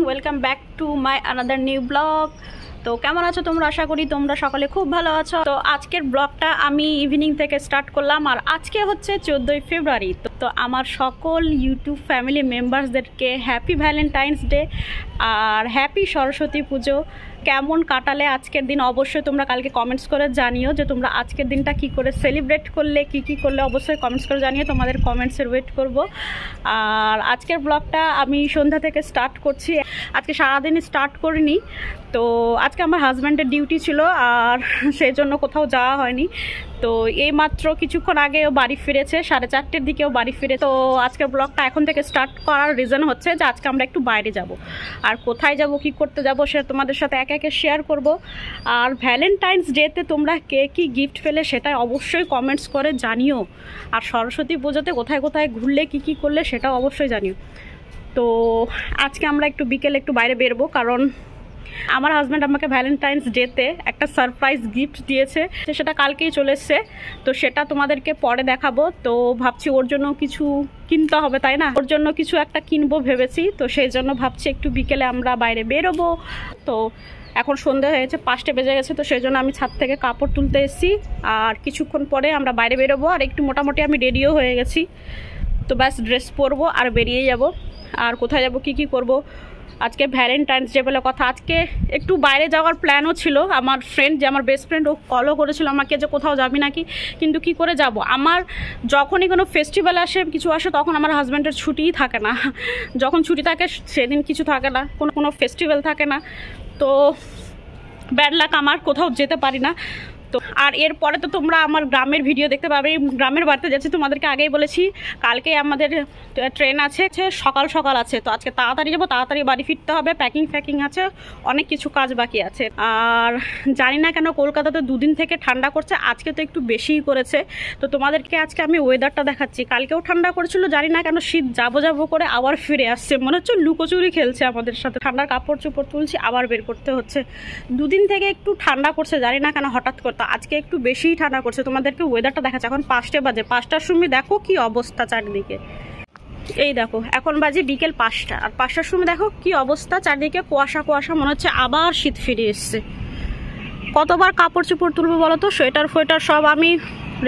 Welcome back to my another new blog. তো কেমন আছো তোমরা? আশা করি তোমরা সকলে খুব ভালো আছো। তো আজকের ব্লগটা আমি ইভিনিং থেকে স্টার্ট করলাম, আর আজকে হচ্ছে 14ই ফেব্রুয়ারি। তো আমার সকল ইউটিউব ফ্যামিলি মেম্বার্সদেরকে হ্যাপি ভ্যালেন্টাইন্স ডে আর হ্যাপি সরস্বতী পুজো। কেমন কাটালে আজকের দিন অবশ্যই তোমরা কালকে কমেন্টস করে জানিও যে তোমরা আজকের দিনটা কি করে সেলিব্রেট করলে, কি করলে অবশ্যই কমেন্টস করে জানিও। তোমাদের কমেন্টসের ওয়েট করব। আর আজকের ব্লগটা আমি সন্ধ্যা থেকে স্টার্ট করছি, আজকে সারাদিনই স্টার্ট করিনি। তো আজকে আমার হাজব্যান্ডের ডিউটি ছিল আর সেই জন্য কোথাও যাওয়া হয়নি। তো এই মাত্র কিছুক্ষণ আগে ও বাড়ি ফিরেছে, 4:30টার দিকেও বাড়ি ফিরে। তো আজকের ব্লগটা এখন থেকে স্টার্ট করার রিজন হচ্ছে যে আজকে আমরা একটু বাইরে যাব, আর কোথায় যাব, কি করতে যাব সেটা তোমাদের সাথে একে একে শেয়ার করব। আর ভ্যালেন্টাইন্স ডেতে তোমরা কে কি গিফট পেলে সেটা অবশ্যই কমেন্টস করে জানিও। আর সরস্বতী পুজোতে কোথায় কোথায় ঘুরলে, কি করলে সেটাও অবশ্যই জানিও। তো আজকে আমরা একটু বিকেলে একটু বাইরে বেরবো, কারণ আমার হাজব্যান্ড আমাকে ভ্যালেন্টাইন্স ডেতে একটা সারপ্রাইজ গিফট দিয়েছে, সেটা কালকেই চলে এসছে। তো সেটা তোমাদেরকে পরে দেখাবো। তো ভাবছি ওর জন্য কিছু কিনতে হবে, তাই না? ওর জন্য কিছু একটা কিনবো ভেবেছি। তো সেই জন্য ভাবছি একটু বিকেলে আমরা বাইরে বেরোবো। তো এখন সন্ধ্যা হয়েছে, 5টে বেজে গেছে। তো সেই জন্য আমি ছাদ থেকে কাপড় তুলতে এসেছি, আর কিছুক্ষণ পরে আমরা বাইরে বেরোবো। আর একটু মোটামুটি আমি রেডিও হয়ে গেছি। তো ব্যাস ড্রেস পরবো আর বেরিয়ে যাব। আর কোথায় যাব, কি করব, আজকে ভ্যালেন্টাইন্স ডে বলে কথা। আজকে একটু বাইরে যাওয়ার প্ল্যানও ছিল। আমার ফ্রেন্ড, যে আমার বেস্ট ফ্রেন্ড, ও কলও করেছিল আমাকে যে কোথাও যাবি নাকি, কিন্তু কি করে যাব। আমার যখনই কোনো ফেস্টিভ্যাল আসে, কিছু আসে, তখন আমার হাজব্যান্ডের ছুটিই থাকে না। যখন ছুটি থাকে সেদিন কিছু থাকে না, কোনো ফেস্টিভ্যাল থাকে না। তো ব্যাড লাক, আমার কোথাও যেতে পারি না। তো আর এরপরে তো তোমরা আমার গ্রামের ভিডিও দেখতে পাবে। গ্রামের বাড়িতে যাচ্ছি, তোমাদেরকে আগেই বলেছি। কালকে আমাদের ট্রেন আছে, সকাল আছে। তো আজকে তাড়াতাড়ি যাবো, তাড়াতাড়ি বাড়ি ফিরতে হবে। প্যাকিং আছে, অনেক কিছু কাজ বাকি আছে। আর জানি না কেন কলকাতাতে 2 দিন থেকে ঠান্ডা করছে, আজকে তো একটু বেশিই করেছে। তো তোমাদেরকে আজকে আমি ওয়েদারটা দেখাচ্ছি। কালকেও ঠান্ডা করেছিল, জানি না কেন শীত যাবো করে আবার ফিরে আসছে। মনে হচ্ছে লুকোচুরি খেলছে আমাদের সাথে। ঠান্ডার কাপড় চোপড় তুলছি, আবার বের করতে হচ্ছে। 2 দিন থেকে একটু ঠান্ডা করছে, জানি না কেন হঠাৎ করে। আজকে একটু বেশিই ঠান্ডা করছে। তোমাদেরকে ওয়েদারটা দেখাচ্ছে। এখন 5টে বাজে, 5টার সময় দেখো কি অবস্থা চারদিকে। এই দেখো, এখন বাজে বিকেল 5টা, আর 5টার সময় দেখো কি অবস্থা চারদিকে, কুয়াশা। মনে হচ্ছে আবার শীত ফিরে এসছে। কতবার কাপড় চোপড় তুলবো বলো তো? সোয়েটার ফোয়েটার সব আমি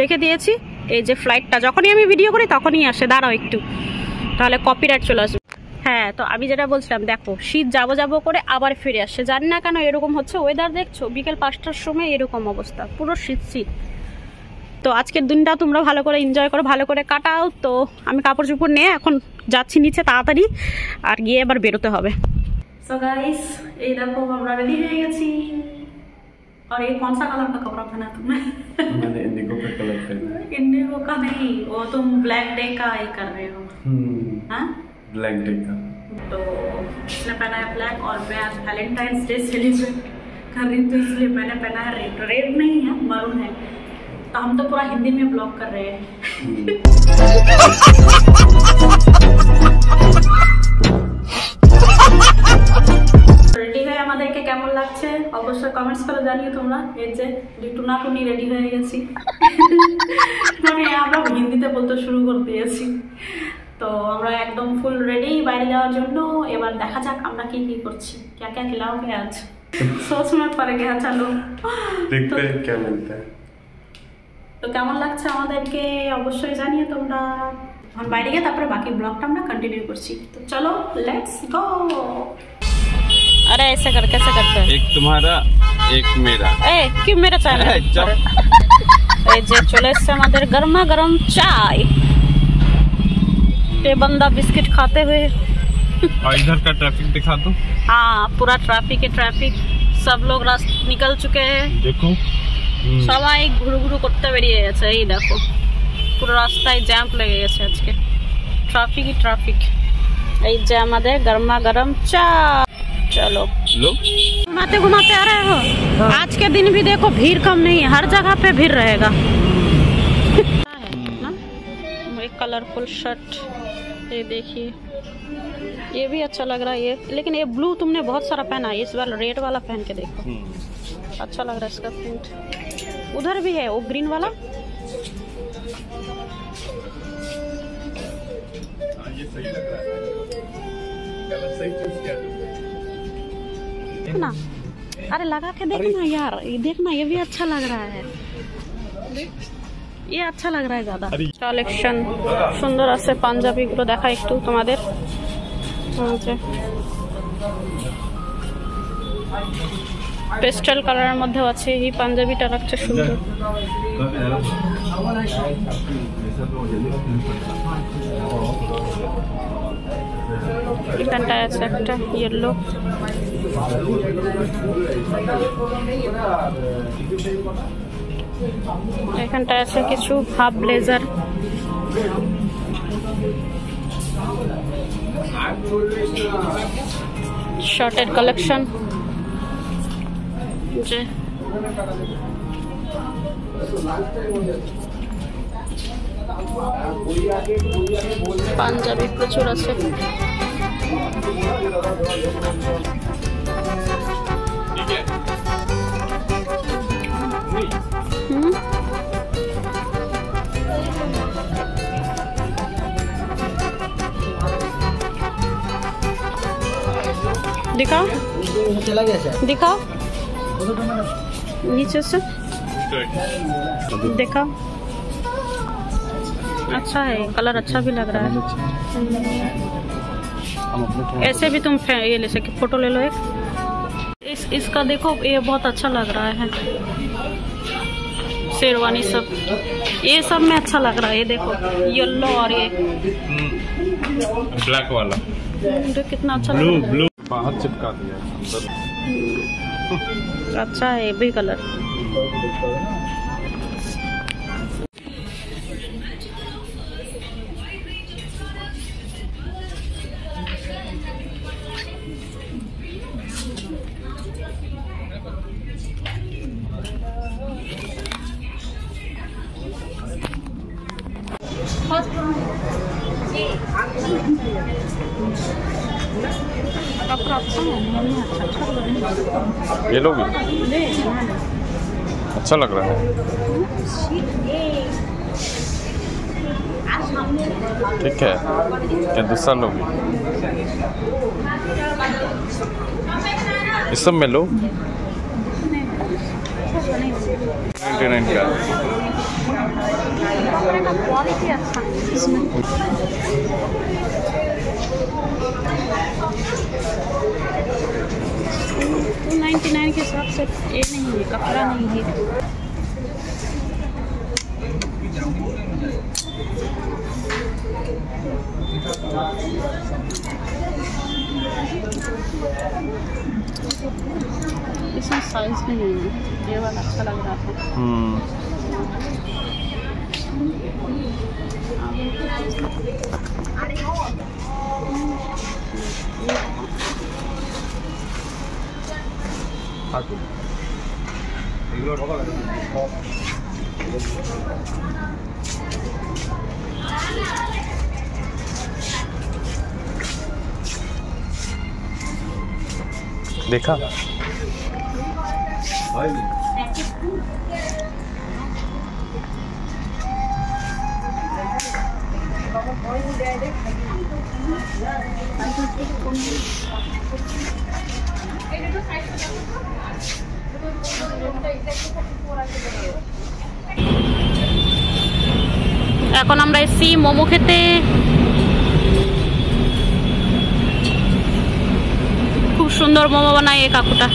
রেখে দিয়েছি। এই যে ফ্লাইটটা যখনই আমি ভিডিও করি তখনই আসে, দাঁড়াও একটু, তাহলে কপিরাইট চলে আসবে। হ্যাঁ, তো আমি যেটা বলছিলাম, দেখো শীত যাবো করে আবার ফিরে আসছে। জানি না কেন এরকম হচ্ছে। ওয়েদার দেখছো, বিকেল 5টার সময় এরকম অবস্থা, পুরো শীত। তো আজকের দিনটা তোমরা ভালো করে এনজয় করো, ভালো করে কাটাও। তো আমি কাপড় চোপড় নিয়ে এখন যাচ্ছি নিচে তাড়াতাড়ি, আর গিয়ে এবার বেরোতে হবে। সো গাইস, এই দেখো আমরা রেডি হয়ে গেছি। और ये कौन सा कलर का कपड़ा पहना तुमने? मैंने इंडिगो का कलर पहना। इंडिगो का नहीं, वो तुम ब्लैक डे का ये कर रहे हो। हाँ, ब्लैक डे का। तो इसने पहना है ब्लैक, और मैं आज वैलेंटाइंस डे सेलिब्रेट कर रही हूँ, तो इसलिए मैंने पहना है रेड। रेड नहीं है, मरून है। तो हम तो पूरा हिंदी में ब्लॉग कर रहे हैं। রেডি হয়ে আমাদেরকে কেমন লাগছে অবশ্যই কমেন্টস করে জানিও তোমরা। এই যে টুনি রেডি হয়ে গেছি। মানে আমরা হিন্দিতে বলতে শুরু করে দিয়েছি। তো আমরা একদম ফুল রেডি বাইরে যাওয়ার জন্য। এবার দেখা যাক আমরা কি করছি, क्या खिलाओगे आज, सोच में पड़ गया। चलो देखते हैं क्या मिलता है। তো কেমন লাগছে আমাদেরকে অবশ্যই জানিয়ে তোমরা। এখন বাইরে গিয়ে তারপরে বাকি ব্লগটা আমরা কন্টিনিউ করছি। তো চলো, লেটস গো। अरे ऐसे कैसे करते हैं? एक तुम्हारा एक मेरा। क्यों मेरा चाय? এই যে চলে এসছে আমাদের গরমা গরম চাय। ये बंदा बिस्किट खाते हुए। और इधर का ट्रैफिक दिखा दो। हाँ, पूरा ट्रैफिक। सब लोग रास्ते निकल चुके हैं। देखो সবাই ঘুরু করতে বেরিয়ে গেছে। এই দেখো পুরো রাস্তায় জ্যাম লেগে গেছে আজকে, ট্রাফিক। এই যে আমাদের গরমা গরম চা। चलो लो, घुमाते आ रहे हो। आज के दिन भी देखो भीड़ कम नहीं है, हर जगह पे भीड़ रहेगा। ना एक कलरफुल शर्ट, ये देखिए, ये भी अच्छा लग रहा है। ये लेकिन ये ब्लू तुमने बहुत सारा पहना है, इस बार रेड वाला पहन के देखो, अच्छा लग रहा है इसका प्रिंट। उधर भी है वो ग्रीन वाला। ये सही लग रहा है, कलर सही चूज किया। देखना, अरे लगा के देखना यार, ये देखना, ये भी अच्छा लग रहा है, ये अच्छा लग रहा है ज्यादा। কালেকশন সুন্দর আছে, পাঞ্জাবি গুলো দেখা একটু তোমাদের। পেস্টাল কালারের মধ্যে আছে, এই পাঞ্জাবিটা লাগছে সুন্দর। এখানটা আছে একটা ইয়েলো, এখানটা আছে কিছু হাফ ব্লেজার, শর্টের কালেকশন, যে পাঞ্জাবি প্রচুর আছে। दिखाओ दिखाओ नीचे से देखा, अच्छा है, कलर अच्छा भी लग रहा है। ऐसे भी तुम ये ले सके, फोटो ले लो एक। इसका देखो, ये बहुत अच्छा लग रहा है, शेरवानी सब, ये सब में अच्छा लग रहा है। ये देखो येलो और ये ब्लैक वाला, तो कितना अच्छा लग रहा है। ब्लू बाहर चिपका दिया अंदर। अच्छा है ये भी कलर। कपड़ा अच्छा है, ये लोगी अच्छा लग रहा है। ठीक है, क्या दूसरा लोगी? इस सब में लो, 99 का क्वालिटी अच्छा है इसमें। 299 के हिसाब से ये नहीं है, कपड़ा नहीं है। इसमें साइज नहीं है, ये वाला अच्छा लग रहा था। देखा এখন আমরা এসেছি মোমো খেতে। খুব সুন্দর মোমো বানায় এই কাকুটা।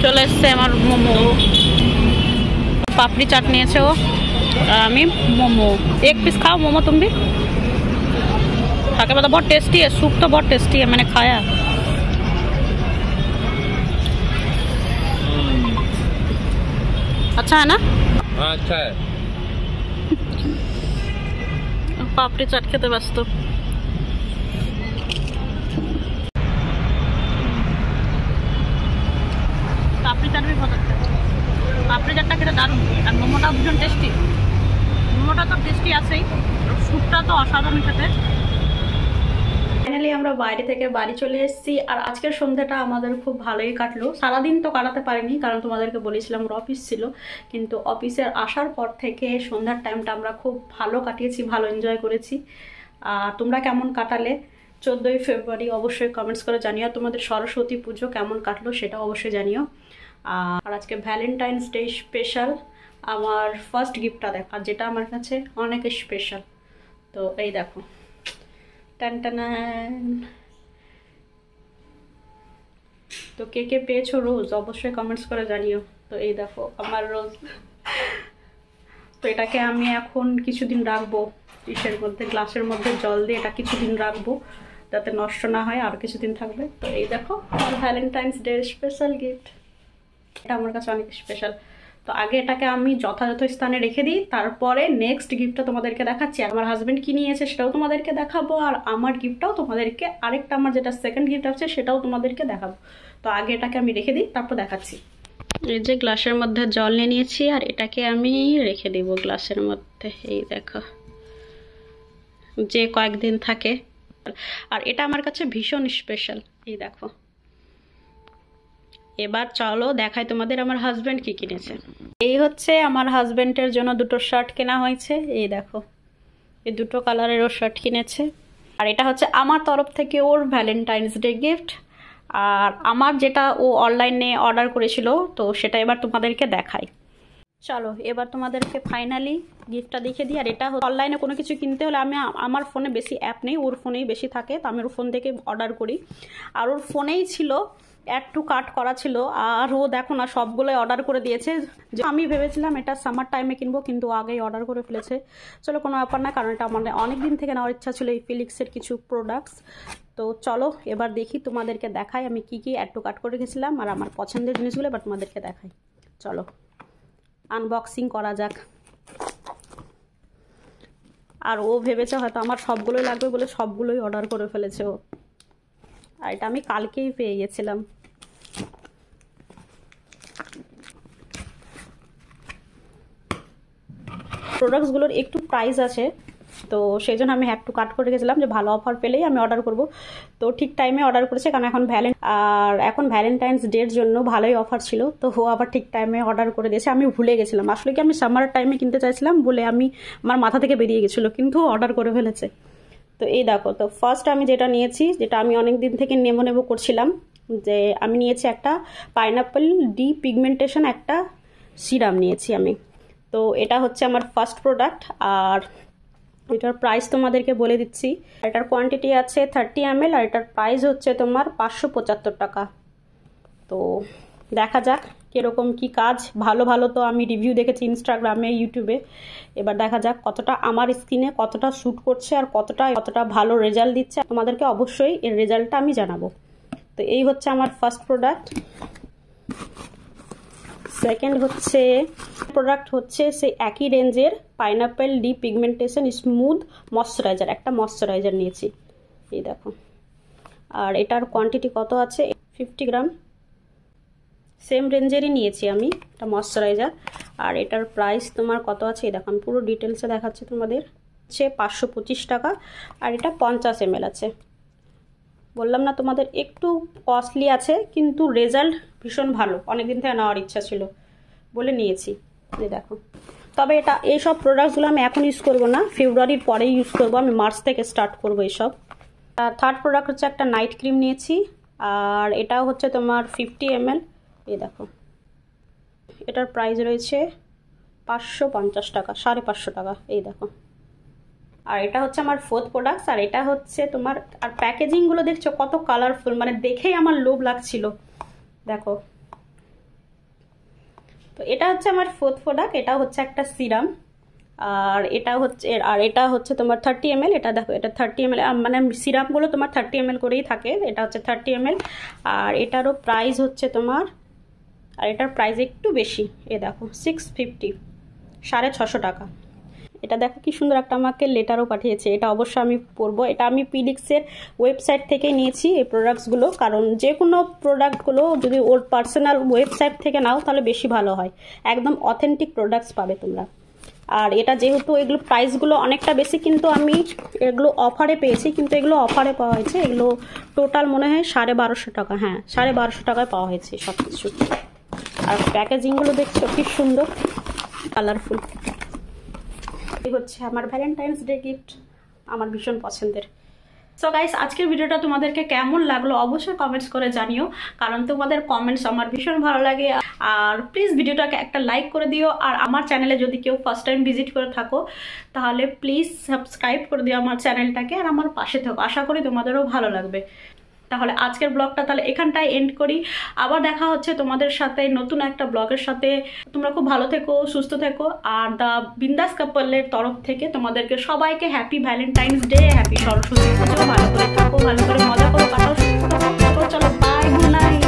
চলে এসছে আমার মোমো, पापड़ी चाट নিয়েছে ও, আর আমি मोमो। एक पीस खाओ मोमो तुम भी, खाके बता। बहुत टेस्टी है, सूप तो बहुत टेस्टी है, मैंने खाया। अच्छा है ना? हाँ अच्छा है। पापड़ी चाट खेते ব্যস্ত। पापड़ी चाट भी बहुत अच्छा है, पापड़ी चाटটা খেতে দারুণ, আর মোমোটা ভীষণ টেস্টি। মোমোটা তো টেস্টি আছেই, স্যুপটা তো অসাধারণ খেতে। ফাইনালি আমরা বাইরে থেকে বাড়ি চলে এসেছি, আর আজকের সন্ধ্যাটা আমাদের খুব ভালোই কাটলো। সারাদিন তো কাটাতে পারিনি, কারণ তোমাদেরকে বলেছিলাম ওর অফিস ছিল, কিন্তু অফিসের আসার পর থেকে সন্ধ্যার টাইমটা আমরা খুব ভালো কাটিয়েছি, ভালো এনজয় করেছি। তোমরা কেমন কাটালে 14ই ফেব্রুয়ারি অবশ্যই কমেন্টস করে জানিও। তোমাদের সরস্বতী পুজো কেমন কাটলো সেটা অবশ্যই জানিও। আর আজকে ভ্যালেন্টাইন্স ডে স্পেশাল। আমার ফার্স্ট গিফটটা দেখা, যেটা আমার কাছে অনেক স্পেশাল। তো এই দেখো, টান টানান। তো কে কে পেয়েছো রোজ অবশ্যই কমেন্টস করে জানিও। তো এই দেখো আমার রোজ। তো এটাকে আমি এখন কিছুদিন রাখবো ডিশের মধ্যে, গ্লাসের মধ্যে জল দিয়ে এটা কিছুদিন রাখবো যাতে নষ্ট না হয়, আর কিছুদিন থাকবে। তো এই দেখো আমার ভ্যালেন্টাইন্স ডে স্পেশাল গিফট, এটা আমার কাছে অনেক স্পেশাল। তো আগে এটাকে আমি যথাযথ স্থানে রেখে দিই, তারপরে নেক্সট গিফটটা তোমাদেরকে দেখাচ্ছি। আমার হাজব্যান্ড কি নিয়েছে সেটাও তোমাদেরকে দেখাবো, আর আমার গিফটটাও তোমাদেরকে, আরেকটা আমার যেটা সেকেন্ড গিফট আছে সেটাও তোমাদেরকে দেখাবো। তো আগে এটাকে আমি রেখে দিই, তারপর দেখাচ্ছি। এই যে গ্লাসের মধ্যে জল নিয়ে নিয়েছি, আর এটাকে আমি রেখে দিব গ্লাসের মধ্যে। এই দেখো, যে কয়েকদিন থাকে। আর এটা আমার কাছে ভীষণ স্পেশাল। এই দেখো, এবার চলো দেখাই তোমাদের আমার হাজব্যান্ড কি কিনেছে। এই হচ্ছে আমার হাজব্যান্ডের জন্য দুটো শার্ট কেনা হয়েছে। এই দেখো, এই দুটো কালারেরও শার্ট কিনেছে। আর এটা হচ্ছে আমার তরফ থেকে ওর ভ্যালেন্টাইন্স ডে গিফট। আর আমার যেটা ও অনলাইনে অর্ডার করেছিল, তো সেটা এবার তোমাদেরকে দেখাই। চলো এবার তোমাদেরকে ফাইনালি গিফটটা দেখে দিই। আর এটা অনলাইনে কোনো কিছু কিনতে হলে আমি, আমার ফোনে বেশি অ্যাপ নেই, ওর ফোনেই বেশি থাকে, তো আমি ওর ফোন থেকে অর্ডার করি। আর ওর ফোনেই ছিল অ্যাড টু কার্ট করা ছিল, আর ও দেখো না সবগুলোই অর্ডার করে দিয়েছে। আমি ভেবেছিলাম এটা সামার টাইমে কিনবো, কিন্তু আগেই অর্ডার করে ফেলেছে। চলো কোনো ব্যাপার না, কারণ এটা আমার অনেক দিন থেকে নেওয়ার ইচ্ছা ছিল এই ফিলিক্সের কিছু প্রোডাক্টস। তো চলো এবার দেখি, তোমাদেরকে দেখাই আমি কি কি অ্যাড টু কার্ট করে গেছিলাম আর আমার পছন্দের জিনিসগুলো এবার তোমাদেরকে দেখাই। চলো আনবক্সিং করা যাক। আর ও ভেবেছে হয়তো আমার সবগুলোই লাগবে বলে সবগুলোই অর্ডার করে ফেলেছে ও। আর এটা আমি কালকেই পেয়ে গেছিলাম। প্রোডাক্টসগুলোর একটু প্রাইস আছে, তো সেই জন্য আমি হ্যাড টু কাট করে গেছিলাম যে ভালো অফার পেলেই আমি অর্ডার করব। তো ঠিক টাইমে অর্ডার করেছে, কারণ এখন ভ্যালেন্টাইন্স ডের জন্য ভালোই অফার ছিল। তো ও আবার ঠিক টাইমে অর্ডার করে দিয়েছে। আমি ভুলে গেছিলাম, আসলে কি আমি সামার টাইমে কিনতে চাইছিলাম বলে আমার মাথা থেকে বেরিয়ে গেছিলো, কিন্তু অর্ডার করে ফেলেছে। তো এই দেখো, তো ফার্স্ট আমি যেটা নিয়েছি, যেটা আমি অনেক দিন থেকে নেবো করছিলাম, যে আমি নিয়েছি একটা পাইনাপল ডি পিগমেন্টেশন একটা সিরাম নিয়েছি আমি। তো এটা হচ্ছে আমার ফার্স্ট প্রোডাক্ট। আর এটার প্রাইস তোমাদেরকে বলে দিচ্ছি। এটার কোয়ান্টিটি আছে 30 ml, আর এটার প্রাইস হচ্ছে তোমার 575 টাকা। তো দেখা যাক কীরকম কি কাজ। ভালো ভালো তো আমি রিভিউ দেখেছি ইনস্টাগ্রামে, ইউটিউবে। এবার দেখা যাক কতটা আমার স্কিনে কতটা শ্যুট করছে আর কতটা ভালো রেজাল্ট দিচ্ছে। তোমাদেরকে অবশ্যই এর রেজাল্টটা আমি জানাবো। তো এই হচ্ছে আমার ফার্স্ট প্রোডাক্ট। সেকেন্ড প্রোডাক্ট হচ্ছে সেই একই রেঞ্জের pineapple D pigmentation smooth moisturiser, একটা ময়শ্চারাইজার নিয়েছি। এই দেখো, আর এটার কোয়ান্টিটি কত আছে, 50 গ্রাম। সেম রেঞ্জেরই নিয়েছি আমি এটা ময়শ্চারাইজার। আর এটার প্রাইস তোমার কত আছে, এই দেখো আমি পুরো ডিটেলসে দেখাচ্ছি তোমাদের। হচ্ছে 525 টাকা। আর এটা 50 ml আছে। বললাম না তোমাদের একটু কস্টলি আছে, কিন্তু রেজাল্ট ভীষণ ভালো। অনেকদিন থেকে নেওয়ার ইচ্ছা ছিল বলে নিয়েছি। এই দেখো, তবে এইসব প্রোডাক্টসগুলো আমি এখন ইউজ করবো না, ফেব্রুয়ারির পরেই ইউজ করবো, আমি মার্চ থেকে স্টার্ট করবো এইসব। আর থার্ড প্রোডাক্ট হচ্ছে একটা নাইট ক্রিম নিয়েছি, আর এটাও হচ্ছে তোমার 50 ml। এই দেখো, এটার প্রাইস রয়েছে 550 টাকা, 550 টাকা। এই দেখো, আর এটা হচ্ছে আমার ফোর্থ প্রোডাক্ট। আর এটা হচ্ছে তোমার, আর প্যাকেজিংগুলো দেখছো কত কালারফুল, মানে দেখেই আমার লোভ লাগছিল। দেখো, তো এটা হচ্ছে আমার ফোর্থ প্রোডাক্ট। এটা হচ্ছে একটা সিরাম, আর এটা হচ্ছে তোমার 30 ml। এটা দেখো, এটা 30 ml, মানে সিরামগুলো তোমার 30 ml করেই থাকে। এটা হচ্ছে 30 ml। আর এটারও প্রাইস হচ্ছে তোমার, আর এটার প্রাইস একটু বেশি। এ দেখো 650, 650 টাকা। এটা দেখো কি সুন্দর একটা আমাকে লেটারও পাঠিয়েছে, এটা অবশ্যই আমি পরবো। এটা আমি ফিলিক্সের ওয়েবসাইট থেকে নিয়েছি এই প্রোডাক্টসগুলো, কারণ যে কোনো প্রোডাক্টগুলো যদি ওর পার্সোনাল ওয়েবসাইট থেকে নাও তাহলে বেশি ভালো হয়, একদম অথেন্টিক প্রোডাক্টস পাবে তোমরা। আর এটা যেহেতু এগুলো প্রাইসগুলো অনেকটা বেশি, কিন্তু আমি এগুলো অফারে পেয়েছি, কিন্তু এগুলো অফারে পাওয়া হয়েছে। এগুলো টোটাল মনে হয় 1250 টাকা, হ্যাঁ 1250 টাকায় পাওয়া হয়েছে সব কিছু। আর প্যাকেজিংগুলো দেখছো কি সুন্দর, কালারফুল। এই হচ্ছে আমার ভ্যালেন্টাইন্স ডে গিফট, আমার ভীষণ পছন্দের। সো গাইস, আজকের ভিডিওটা তোমাদেরকে কেমন লাগলো অবশ্যই কমেন্টস করে জানিও, কারণ তোমাদের কমেন্টস আমার ভীষণ ভালো লাগে। আর প্লিজ ভিডিওটাকে একটা লাইক করে দিও। আর আমার চ্যানেলে যদি কেউ ফার্স্ট টাইম ভিজিট করে থাকো তাহলে প্লিজ সাবস্ক্রাইব করে দিও আমার চ্যানেলটাকে, আর আমার পাশে থাকো। আশা করি তোমাদেরও ভালো লাগবে। তাহলে আজকের ব্লগটা তাহলে এখানটায় এন্ড করি। আবার দেখা হচ্ছে তোমাদের সাথে নতুন একটা ব্লগের সাথে। তোমরা খুব ভালো থেকো, সুস্থ থেকো। আর দ্য বিন্দাস কাপলের তরফ থেকে তোমাদেরকে সবাইকে happy Valentine's day, happy Saraswati পুজো। ভালো করে থাকো, ভালো করে মজা করো, কাটাও, সুস্থ থাকো। চলো, বাই, গুড নাইট।